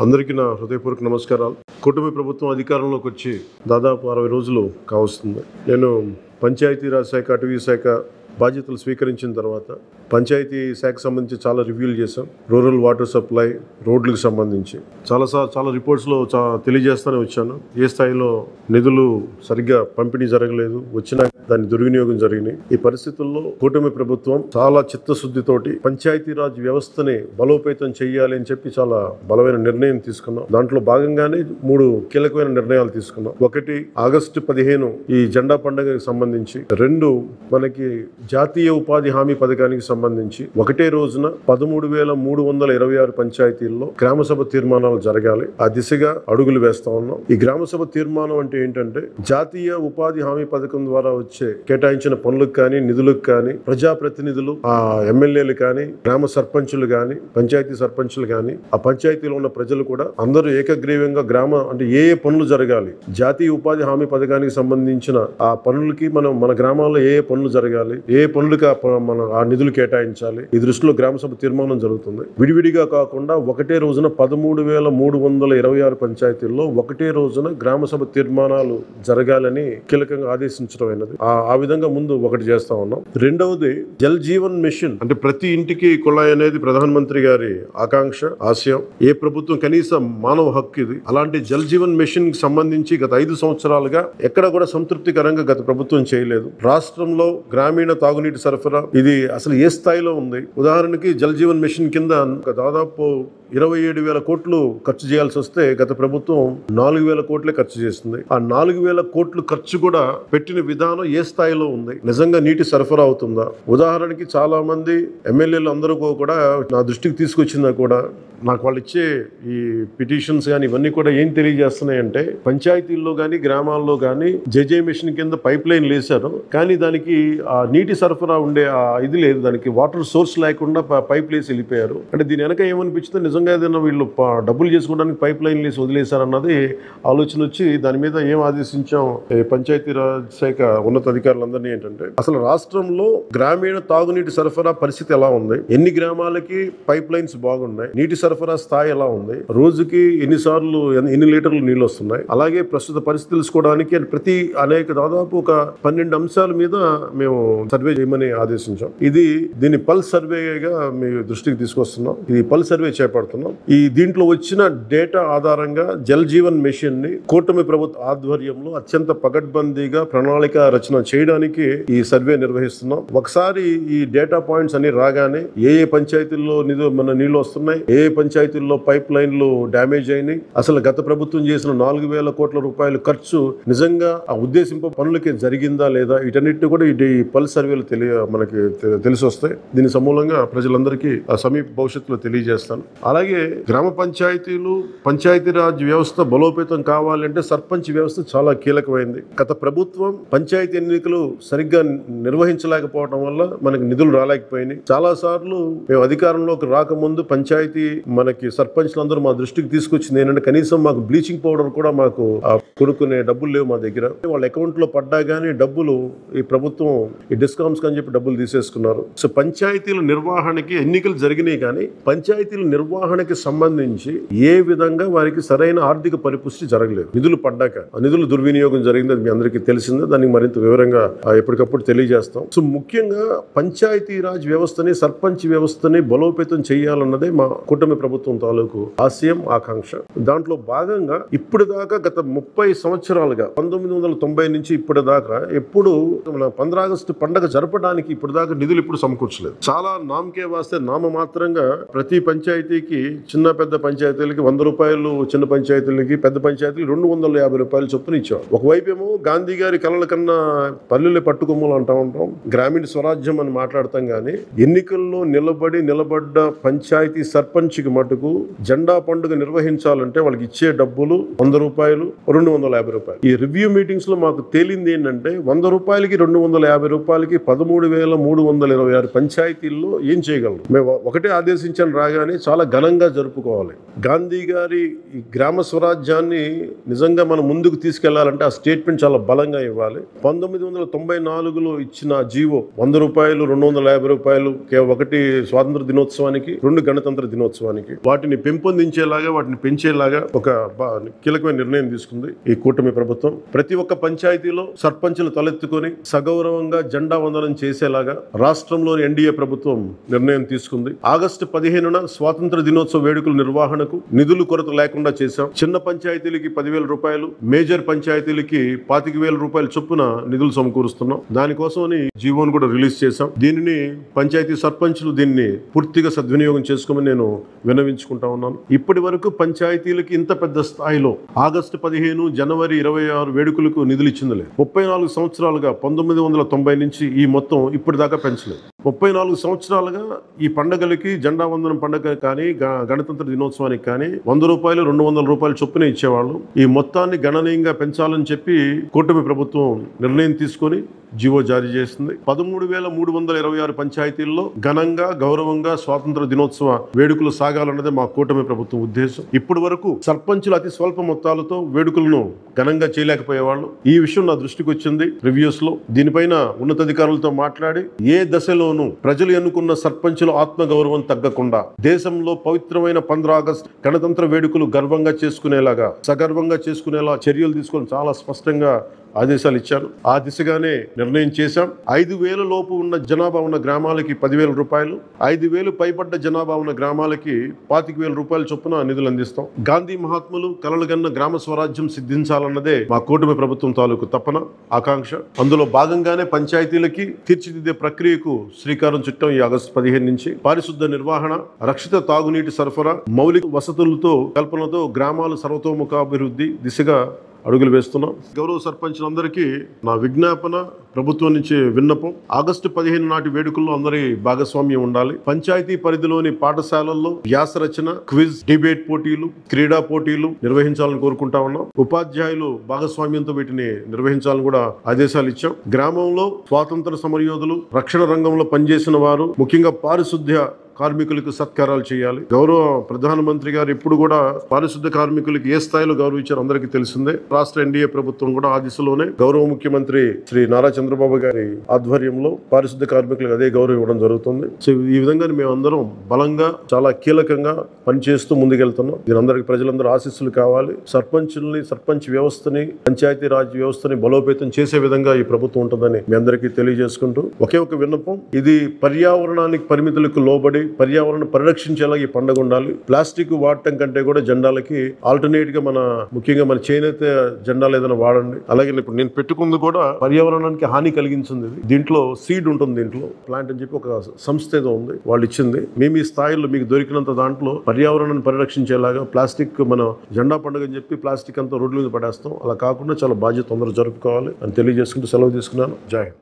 అందరికీ నా హృదయపూర్వక నమస్కారాలు. కూటమి ప్రభుత్వం అధికారంలోకి వచ్చి దాదాపు 60 రోజులు కావస్తుంది. నేను పంచాయతీరాజ్ శాఖ, అటవీ శాఖ బాధ్యతలు స్వీకరించిన తర్వాత పంచాయతీ శాఖకు సంబంధించి చాలా రివ్యూలు చేశాం. రూరల్ వాటర్ సప్లై, రోడ్లకు సంబంధించి చాలా రిపోర్ట్స్లో తెలియజేస్తూనే వచ్చాను. ఏ స్థాయిలో నిధులు సరిగ్గా పంపిణీ జరగలేదు, వచ్చినా దాని దుర్వినియోగం జరిగినాయి. ఈ పరిస్థితుల్లో కూటమి ప్రభుత్వం చాలా చిత్తశుద్ధితోటి పంచాయతీరాజ్ వ్యవస్థని బలోపేతం చేయాలి అని చెప్పి చాలా బలమైన నిర్ణయం తీసుకున్నాం. దాంట్లో భాగంగానే 3 కీలకమైన నిర్ణయాలు తీసుకున్నాం. ఒకటి, ఆగస్టు 15 ఈ జెండా పండుగకి సంబంధించి. 2, మనకి జాతీయ ఉపాధి హామీ పథకానికి సంబంధించి ఒకటే రోజున 13,326 పంచాయతీల్లో గ్రామసభ తీర్మానాలు జరగాలి. ఆ దిశగా అడుగులు వేస్తా ఉన్నాం. ఈ గ్రామసభ తీర్మానం అంటే ఏంటంటే, జాతీయ ఉపాధి హామీ పథకం ద్వారా వచ్చే కేటాయించిన పనులకు కానీ, నిధులకు కానీ ప్రజాప్రతినిధులు, ఆ ఎమ్మెల్యేలు కానీ, గ్రామ సర్పంచులు కానీ, పంచాయతీ సర్పంచులు కానీ, ఆ పంచాయతీలో ఉన్న ప్రజలు కూడా అందరూ ఏకగ్రీవంగా అంటే ఏ పనులు జరగాలి, జాతీయ ఉపాధి హామీ పథకానికి సంబంధించిన ఆ పనులకి మన గ్రామాల్లో ఏ పనులు జరగాలి, ఏ పనులకి ఆ నిధులు కేటాయించాలి, ఈ దృష్టిలో గ్రామసభ తీర్మానం జరుగుతుంది. విడివిడిగా కాకుండా ఒకటే రోజున 13,326 పంచాయతీల్లో ఒకటే రోజున గ్రామసభ తీర్మానాలు జరగాలని కీలకంగా ఆదేశించడం అయినది. ఆ విధంగా ముందు ఒకటి చేస్తా ఉన్నాం. రెండవది, జల్ జీవన్ మిషన్. అంటే ప్రతి ఇంటికి కుళాయి అనేది ప్రధానమంత్రి గారి ఆకాంక్ష, ఆశయం. ఏ ప్రభుత్వం కనీస మానవ హక్కు ఇది. అలాంటి జల్ జీవన్ మిషన్ కి సంబంధించి గత 5 సంవత్సరాలుగా ఎక్కడ కూడా సంతృప్తికరంగా గత ప్రభుత్వం చేయలేదు. రాష్ట్రంలో గ్రామీణ తాగునీటి సరఫరా ఇది అసలు ఏ స్థాయిలో ఉంది? ఉదాహరణకి జల్ జీవన్ మిషన్ కింద దాదాపు 27,000 కోట్లు ఖర్చు చేయాల్సి వస్తే గత ప్రభుత్వం 4,000 కోట్లే ఖర్చు చేస్తుంది. ఆ 4,000 కోట్లు ఖర్చు కూడా పెట్టిన విధానం ఏ స్థాయిలో ఉంది? నిజంగా నీటి సరఫరా అవుతుందా? ఉదాహరణకి చాలా మంది ఎమ్మెల్యేలు అందరూ కూడా నా దృష్టికి తీసుకొచ్చిందా కూడా నాకు వాళ్ళు ఇచ్చే ఈ పిటిషన్స్ కానీ ఇవన్నీ కూడా ఏం తెలియజేస్తున్నాయంటే, పంచాయతీల్లో కానీ గ్రామాల్లో కానీ జేజే మిషన్ కింద పైప్ లైన్ వేశారు, కానీ దానికి ఆ నీటి సరఫరా ఉండే ఇది లేదు, దానికి వాటర్ సోర్స్ లేకుండా పైప్ లేసి వెళ్ళిపోయారు. అంటే దీని వెనక ఏమనిపించిందో, నిజంగా ఏదైనా వీళ్ళు డబ్బులు చేసుకోవడానికి పైప్ లైన్ లేసి వదిలేశారన్నది ఆలోచన వచ్చి దాని మీద ఏం ఆదేశించాం పంచాయతీరాజ్ శాఖ ఉన్నతాధికారులందరినీ ఏంటంటే, అసలు రాష్ట్రంలో గ్రామీణ తాగునీటి సరఫరా పరిస్థితి ఎలా ఉంది, ఎన్ని గ్రామాలకి పైప్ లైన్స్ బాగున్నాయి, నీటి సరఫరా స్థాయి ఎలా ఉంది, రోజుకి ఎన్ని లీటర్లు నీళ్ళు వస్తున్నాయి, అలాగే ప్రస్తుత పరిస్థితి తెలుసుకోవడానికి దాదాపు ఒక 12 అంశాల మీద మేము సర్వే చేయమని ఆదేశించాం. దీన్ని పల్స్ సర్వేగా మీ దృష్టికి తీసుకొస్తున్నాం. ఇది పల్స్ సర్వే చేపడుతున్నాం. దీంట్లో వచ్చిన డేటా ఆధారంగా జల్ జీవన్ మిషన్ ని కూటమి ప్రభుత్వ ఆధ్వర్యంలో అత్యంత పకడ్బందీగా ప్రణాళిక రచన చేయడానికి ఈ సర్వే నిర్వహిస్తున్నాం. ఒకసారి ఈ డేటా పాయింట్స్ అన్ని రాగానే ఏ పంచాయతీల్లో నీళ్లు వస్తున్నాయి, ఏ పంచాయతీల్లో పైప్ లైన్లు డ్యామేజ్ అయినాయి, అసలు గత ప్రభుత్వం చేసిన 4,000 కోట్ల రూపాయల ఖర్చు నిజంగా ఆ ఉద్దేశింపు పనులకి జరిగిందా లేదా, వీటన్నిటి కూడా ఈ పల్స్ సర్వేలు మనకి తెలిసి వస్తాయి. దీని సమూలంగా ప్రజలందరికీ సమీప భవిష్యత్తులో తెలియజేస్తాను. అలాగే గ్రామ పంచాయతీలు, పంచాయతీరాజ్ వ్యవస్థ బలోపేతం కావాలంటే సర్పంచ్ వ్యవస్థ చాలా కీలకమైంది. గత ప్రభుత్వం పంచాయతీ ఎన్నికలు సరిగ్గా నిర్వహించలేకపోవడం వల్ల మనకి నిధులు రాలేకపోయినాయి. చాలా సార్లు మేము అధికారంలోకి రాకముందు పంచాయతీ మనకి సర్పంచ్లందరూ మా దృష్టికి తీసుకొచ్చింది ఏంటంటే, కనీసం మాకు బ్లీచింగ్ పౌడర్ కూడా మాకు కొనుక్కునే డబ్బులు లేవు మా దగ్గర. వాళ్ళ అకౌంట్ లో పడ్డా గానీ డబ్బులు ఈ ప్రభుత్వం ఈ డిస్కౌంట్స్ అని చెప్పి డబ్బులు తీసేసుకున్నారు. సో పంచాయతీల నిర్వహణకి ఎన్నికలు జరిగినాయి, కానీ పంచాయతీల నిర్వహణకి సంబంధించి ఏ విధంగా వారికి సరైన ఆర్థిక పరిపుష్టి జరగలేదు. నిధులు పడ్డాక నిధులు దుర్వినియోగం జరిగింది, అది మీ అందరికీ తెలిసిందే. దానికి మరింత వివరంగా ఎప్పటికప్పుడు తెలియజేస్తాం. సో ముఖ్యంగా పంచాయతీరాజ్ వ్యవస్థని, సర్పంచ్ వ్యవస్థని బలోపేతం చేయాలన్నదే మా కూటమి ప్రభుత్వం తాలూకు ఆశయం, ఆకాంక్ష. దాంట్లో భాగంగా ఇప్పుడు దాకా గత 30 సంవత్సరాలుగా 1990 నుంచి ఇప్పటి దాకా ఎప్పుడు 15 ఆగస్టు పండుగ జరపడానికి ఇప్పుడు దాకా నిధులు ఇప్పుడు సమకూర్చలేదు. చాలా నామకే వాస్తే నామమాత్రంగా ప్రతి పంచాయతీకి, చిన్న పెద్ద పంచాయతీలకి 100 రూపాయలు, చిన్న పంచాయతీలకి, పెద్ద పంచాయతీలకి 250 రూపాయలు చొప్పున ఇచ్చాం. ఒకవైపేమో గాంధీ గారి కలల కన్నా పల్లెలే పట్టుకొమ్మలు అంటా ఉంటాం, గ్రామీణ స్వరాజ్యం అని మాట్లాడతాం, కానీ ఎన్నికల్లో నిలబడ్డ పంచాయతీ సర్పంచ్కి మటుకు జెండా పండుగ నిర్వహించాలంటే వాళ్ళకి ఇచ్చే డబ్బులు 100 రూపాయలు, 250 రూపాయలు. ఈ రివ్యూ మీటింగ్స్ లో మాకు తేలింది ఏంటంటే, 100 రూపాయలకి 250 రూపాయలకి 13,326 పంచాయతీల్లో ఏం చేయగలరు? మేము ఒకటే ఆదేశించాను రాగానే చాలా ఘన ఘనంగా జరుపుకోవాలి. గాంధీ గారి ఈ గ్రామ స్వరాజ్యాన్ని నిజంగా మనం ముందుకు తీసుకెళ్లాలంటే ఆ స్టేట్మెంట్ చాలా బలంగా ఇవ్వాలి. 1994లో ఇచ్చిన జీవో 100 రూపాయలు, 250 రూపాయలు ఒకటి స్వాతంత్ర దినోత్సవానికి, 2 గణతంత్ర దినోత్సవానికి వాటిని పెంపొందించేలాగా, వాటిని పెంచేలాగా ఒక కీలకమైన నిర్ణయం తీసుకుంది ఈ కూటమి ప్రభుత్వం. ప్రతి ఒక్క పంచాయతీలో సర్పంచులు తలెత్తుకొని సగౌరవంగా జెండా వందనం చేసేలాగా రాష్ట్రంలోని ఎన్డీఏ ప్రభుత్వం నిర్ణయం తీసుకుంది. ఆగస్టు 15న స్వాతంత్ర దినోత్సవ వేడుకల నిర్వహణకు నిధులు కొరత లేకుండా చేశాం. చిన్న పంచాయతీలకి 10,000 రూపాయలు, మేజర్ పంచాయతీలకి 25,000 రూపాయల చొప్పున నిధులు సమకూరుస్తున్నాం. దానికోసమని జీవోను కూడా రిలీజ్ చేశాం. దీనిని పంచాయతీ సర్పంచులు దీన్ని పూర్తిగా సద్వినియోగం చేసుకోమని నేను విన్నవించుకుంటా ఉన్నాను. ఇప్పటి వరకు పంచాయతీలకి ఇంత పెద్ద స్థాయిలో ఆగస్టు 15, జనవరి 26 వేడుకలకు నిధులు ఇచ్చిందిలే. 34 సంవత్సరాలుగా 1990 నుంచి ఈ మొత్తం ఇప్పటిదాకా పెంచలేదు. 34 సంవత్సరాలుగా ఈ పండుగలకి, జెండా వందనం పండుగ కానీ, గణతంత్ర దినోత్సవానికి కానీ 100 రూపాయలు, 200 రూపాయలు చొప్పున ఇచ్చేవాళ్ళు. ఈ మొత్తాన్ని గణనీయంగా పెంచాలని చెప్పి కూటమి ప్రభుత్వం నిర్ణయం తీసుకొని జీవో జారీ చేసింది. 13,326 పంచాయతీల్లో ఘనంగా, గౌరవంగా స్వాతంత్ర దినోత్సవ వేడుకలు సాగాలన్నదే మా కూటమి ప్రభుత్వం ఉద్దేశం. ఇప్పటి వరకు సర్పంచులు అతి స్వల్ప మొత్తాలతో వేడుకలను ఘనంగా చేయలేకపోయేవాళ్ళు. ఈ విషయం నా దృష్టికి వచ్చింది రివ్యూస్ లో. దీనిపైన ఉన్నతాధికారులతో మాట్లాడి ఏ దశలోనూ ప్రజలు ఎన్నుకున్న సర్పంచుల ఆత్మగౌరవం తగ్గకుండా దేశంలో పవిత్రమైన 15 ఆగస్టు గణతంత్ర వేడుకలు గర్వంగా చేసుకునేలాగా, సగర్వంగా చేసుకునేలా చర్యలు తీసుకొని చాలా స్పష్టంగా ఆదేశాలు ఇచ్చాను. ఆ దిశగానే నిర్ణయం చేశాం. 5,000 లోపు ఉన్న జనాభా ఉన్న గ్రామాలకి 10,000 రూపాయలు, 5,000 పైబడ్డ జనాభా ఉన్న గ్రామాలకి 25,000 రూపాయల చొప్పున నిధులు అందిస్తాం. గాంధీ మహాత్ములు కలలుగన్న గ్రామ స్వరాజ్యం సిద్ధించాలన్నదే మా కూటమి ప్రభుత్వం తాలూకు తపన, ఆకాంక్ష. అందులో భాగంగానే పంచాయతీలకి తీర్చిదిద్దే ప్రక్రియకు శ్రీకారం చుట్టాం. ఈ ఆగస్టు 15 నుంచి పారిశుద్ధ నిర్వహణ, రక్షిత తాగునీటి సరఫరా, మౌలిక వసతులతో కల్పనతో గ్రామాలు సర్వతోముఖాభివృద్ధి దిశగా అడుగులు వేస్తున్నాం. గౌరవ సర్పంచులందరికీ నా విజ్ఞాపన, ప్రభుత్వం నుంచి విన్నపం, ఆగస్టు 15 నాటి వేడుకల్లో అందరి భాగస్వామ్యం ఉండాలి. పంచాయతీ పరిధిలోని పాఠశాలల్లో వ్యాస రచన, క్విజ్, డిబేట్ పోటీలు, క్రీడా పోటీలు నిర్వహించాలని కోరుకుంటా ఉన్నాం. ఉపాధ్యాయులు భాగస్వామ్యంతో వీటిని నిర్వహించాలని కూడా ఆదేశాలు ఇచ్చాం. గ్రామంలో స్వాతంత్ర సమరయోధులు, రక్షణ రంగంలో పనిచేసిన వారు, ముఖ్యంగా పారిశుద్ధ్య కార్మికులకు సత్కారాలు చేయాలి. గౌరవ ప్రధానమంత్రి గారు ఇప్పుడు కూడా పారిశుద్ధ కార్మికులకు ఏ స్థాయిలో గౌరవించారో అందరికీ తెలిసిందే. రాష్ట్ర ఎన్డీఏ ప్రభుత్వం కూడా ఆ దిశలోనే గౌరవ ముఖ్యమంత్రి శ్రీ నారా చంద్రబాబు గారి ఆధ్వర్యంలో పారిశుద్ధ కార్మికులకు అదే గౌరవం ఇవ్వడం జరుగుతుంది. సో ఈ విధంగా మేమందరం బలంగా, చాలా కీలకంగా పనిచేస్తూ ముందుకెళ్తున్నాం. దీనందరికీ ప్రజలందరూ ఆశీస్సులు కావాలి. సర్పంచ్ వ్యవస్థని, పంచాయతీ రాజ్ వ్యవస్థని బలోపేతం చేసే విధంగా ఈ ప్రభుత్వం ఉంటుందని మీ అందరికీ తెలియజేసుకుంటూ ఒకే ఒక విన్నపం, ఇది పర్యావరణానికి పరిమితులకు లోబడి పర్యావరణ పరిరక్షించేలా ఈ పండుగ ఉండాలి. ప్లాస్టిక్ వాడటం కంటే కూడా జెండాలకి ఆల్టర్నేట్ గా ముఖ్యంగా మన చేనేత జెండాలు ఏదైనా వాడండి. అలాగే ఇప్పుడు నేను పెట్టుకుంది కూడా పర్యావరణానికి హాని కలిగించింది. దీంట్లో సీడ్ ఉంటుంది, దీంట్లో ప్లాంట్ అని చెప్పి ఒక సంస్థ ఏదో ఉంది, వాళ్ళు ఇచ్చింది. మేము ఈ స్థాయిలో మీకు దొరికినంత దాంట్లో పర్యావరణాన్ని పరిరక్షించేలాగా ప్లాస్టిక్, మన జెండా పండుగ అని చెప్పి ప్లాస్టిక్ అంతా రోడ్ల మీద పడేస్తాం. అలా కాకుండా చాలా బాధ్యత అందరూ జరుపుకోవాలి అని తెలియజేసుకుంటూ సెలవు తీసుకున్నాను. జై హింద్.